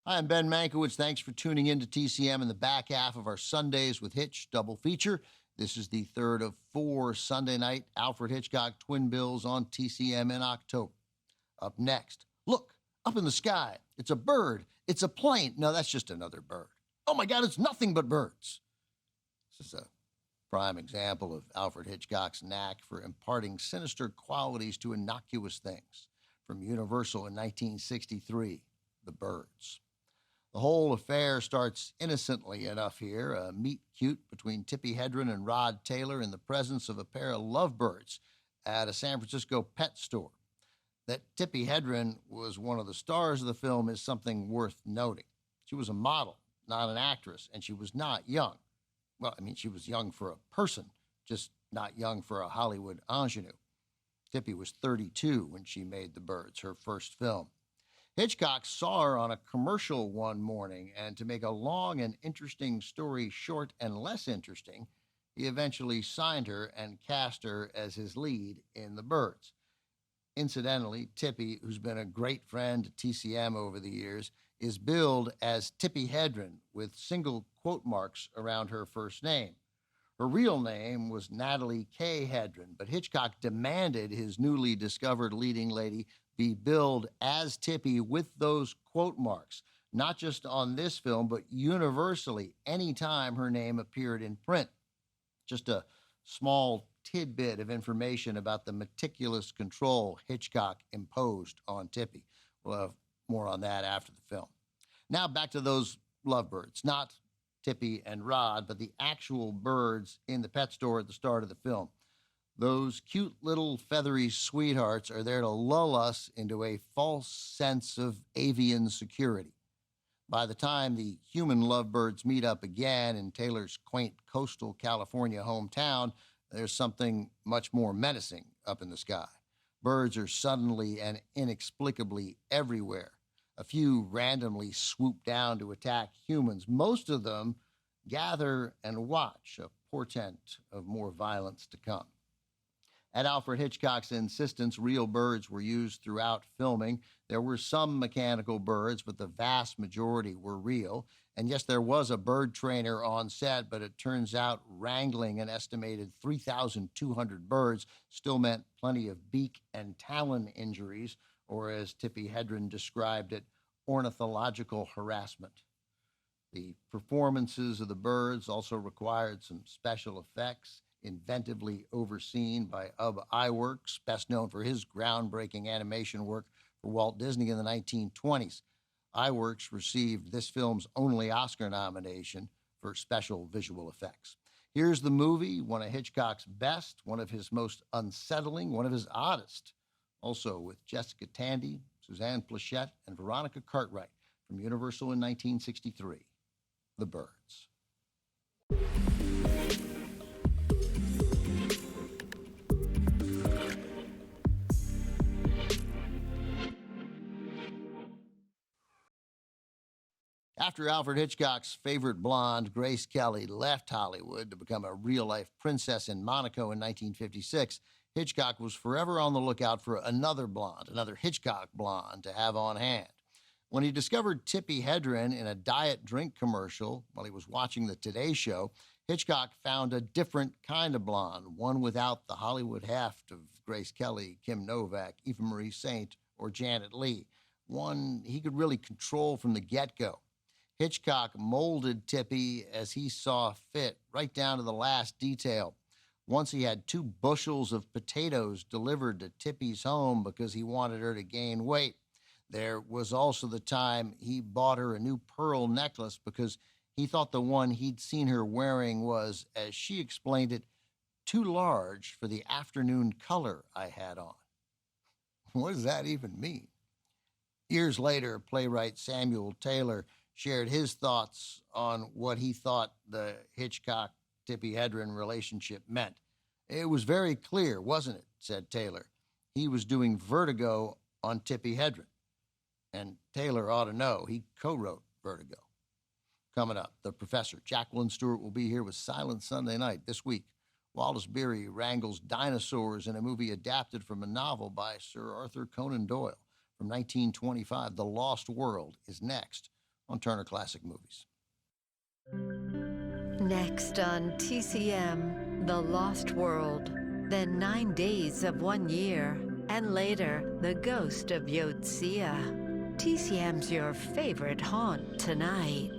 Hi, I'm Ben Mankiewicz. Thanks for tuning in to TCM in the back half of our Sundays with Hitch double feature. This is the third of 4 Sunday night Alfred Hitchcock twin bills on TCM in October. Up next, look, up in the sky. It's a bird. It's a plane. No, that's just another bird. Oh my God, it's nothing but birds. This is a prime example of Alfred Hitchcock's knack for imparting sinister qualities to innocuous things. From Universal in 1963, The Birds. The whole affair starts innocently enough here, a meet-cute between Tippi Hedren and Rod Taylor in the presence of a pair of lovebirds at a San Francisco pet store. That Tippi Hedren was one of the stars of the film is something worth noting. She was a model, not an actress, and she was not young. Well, I mean, she was young for a person, just not young for a Hollywood ingenue. Tippi was 32 when she made The Birds, her first film. Hitchcock saw her on a commercial one morning, and to make a long and interesting story short and less interesting, he eventually signed her and cast her as his lead in The Birds. Incidentally, Tippi, who's been a great friend to TCM over the years, is billed as Tippi Hedren with single quote marks around her first name. Her real name was Natalie K. Hedren, but Hitchcock demanded his newly discovered leading lady be billed as Tippi with those quote marks, not just on this film, but universally anytime her name appeared in print. Just a small tidbit of information about the meticulous control Hitchcock imposed on Tippi. We'll have more on that after the film. Now back to those lovebirds, not Tippi and Rod, but the actual birds in the pet store at the start of the film. Those cute little feathery sweethearts are there to lull us into a false sense of avian security. By the time the human lovebirds meet up again in Taylor's quaint coastal California hometown, there's something much more menacing up in the sky. Birds are suddenly and inexplicably everywhere. A few randomly swoop down to attack humans. Most of them gather and watch, a portent of more violence to come. At Alfred Hitchcock's insistence, real birds were used throughout filming. There were some mechanical birds, but the vast majority were real. And yes, there was a bird trainer on set, but it turns out wrangling an estimated 3,200 birds still meant plenty of beak and talon injuries, or as Tippi Hedren described it, ornithological harassment. The performances of the birds also required some special effects, inventively overseen by Ub Iwerks, best known for his groundbreaking animation work for Walt Disney in the 1920s. Iwerks received this film's only Oscar nomination for special visual effects. Here's the movie, one of Hitchcock's best, one of his most unsettling, one of his oddest. Also with Jessica Tandy, Suzanne Plachette, and Veronica Cartwright from Universal in 1963, The Birds. After Alfred Hitchcock's favorite blonde, Grace Kelly, left Hollywood to become a real-life princess in Monaco in 1956, Hitchcock was forever on the lookout for another blonde, another Hitchcock blonde to have on hand. When he discovered Tippi Hedren in a diet drink commercial while he was watching the Today Show, Hitchcock found a different kind of blonde, one without the Hollywood heft of Grace Kelly, Kim Novak, Eva Marie Saint, or Janet Leigh, one he could really control from the get-go. Hitchcock molded Tippi as he saw fit, right down to the last detail. Once he had 2 bushels of potatoes delivered to Tippi's home because he wanted her to gain weight. There was also the time he bought her a new pearl necklace because he thought the one he'd seen her wearing was, as she explained it, too large for the afternoon color I had on. What does that even mean? Years later, playwright Samuel Taylor shared his thoughts on what he thought the Hitchcock-Tippi Hedren relationship meant. It was very clear, wasn't it, said Taylor. He was doing Vertigo on Tippi Hedren. And Taylor ought to know, he co-wrote Vertigo. Coming up, the professor, Jacqueline Stewart, will be here with Silent Sunday Night this week. Wallace Beery wrangles dinosaurs in a movie adapted from a novel by Sir Arthur Conan Doyle from 1925. The Lost World is next. on Turner Classic Movies. Next on TCM, The Lost World, then 9 Days of 1 Year, and later, The Ghost of Yotsia. TCM's your favorite haunt tonight.